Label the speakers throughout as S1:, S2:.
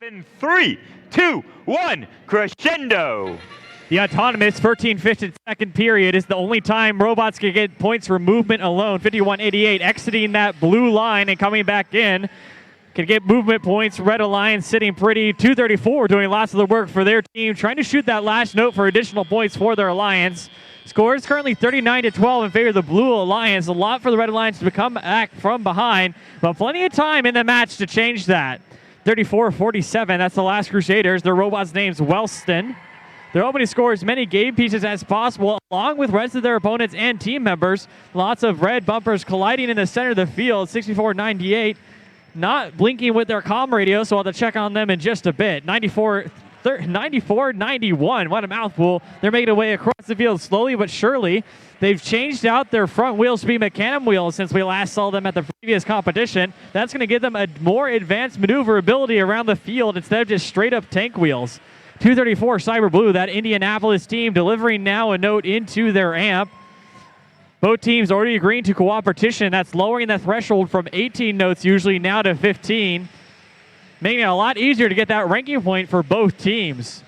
S1: In 3, 2, 1, crescendo.
S2: The autonomous 13-52nd period is the only time robots can get points for movement alone. 51-88 exiting that blue line and coming back in. Can get movement points. Red Alliance sitting pretty. 234 doing lots of the work for their team. Trying to shoot that last note for additional points for their alliance. Score is currently 39-12 in favor of the Blue Alliance. A lot for the Red Alliance to come back from behind, but plenty of time in the match to change that. 34-47, that's the last Crusaders. Their robot's name's Wellston. They're hoping to score as many game pieces as possible, along with rest of their opponents and team members. Lots of red bumpers colliding in the center of the field. 64-98, not blinking with their comm radio, so I'll have to check on them in just a bit. 94-91, what a mouthful. They're making their way across the field slowly but surely. They've changed out their front wheels to be Mecanum wheels since we last saw them at the previous competition. That's going to give them a more advanced maneuverability around the field instead of just straight up tank wheels. 234 Cyber Blue, that Indianapolis team, delivering now a note into their amp. Both teams already agreeing to cooperation. That's lowering the threshold from 18 notes usually now to 15. Making it a lot easier to get that ranking point for both teams.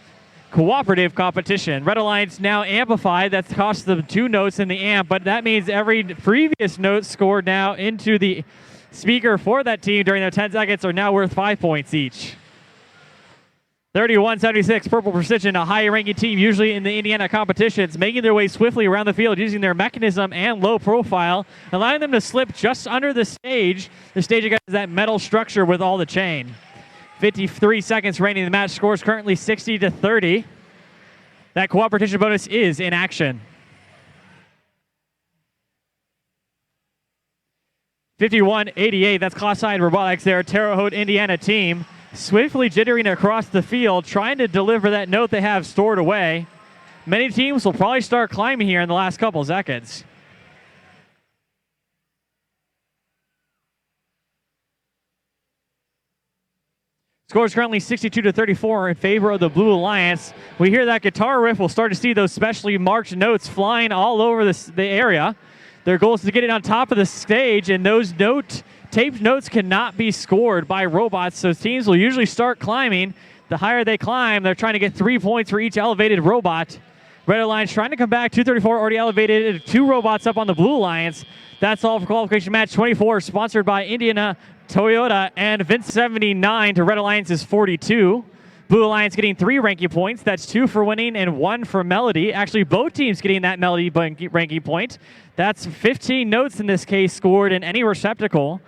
S2: Cooperative competition. Red Alliance now amplified. That's cost them 2 notes in the amp, but that means every previous note scored now into the speaker for that team during their 10 seconds are now worth 5 points each. 31-76, Purple Precision, a high-ranking team usually in the Indiana competitions, making their way swiftly around the field using their mechanism and low profile, allowing them to slip just under the stage. The stage again is that metal structure with all the chain. 53 seconds remaining. The match score is currently 60-30. That cooperation bonus is in action. 51-88, that's Class-Side Robotics, their Terre Haute, Indiana team. Swiftly jittering across the field, trying to deliver that note they have stored away. Many teams will probably start climbing here in the last couple seconds. Score is currently 62-34 in favor of the Blue Alliance. We hear that guitar riff. We'll start to see those specially marked notes flying all over the area. Their goal is to get it on top of the stage, and those taped notes cannot be scored by robots, so teams will usually start climbing. The higher they climb, they're trying to get 3 points for each elevated robot. Red Alliance trying to come back. 234 already elevated. 2 robots up on the Blue Alliance. That's all for qualification match 24, sponsored by Indiana Toyota and Vince 79 to Red Alliance's 42. Blue Alliance getting 3 ranking points. That's 2 for winning and 1 for Melody. Actually, both teams getting that Melody ranking point. That's 15 notes in this case scored in any receptacle.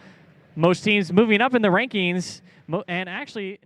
S2: Most teams moving up in the rankings, and actually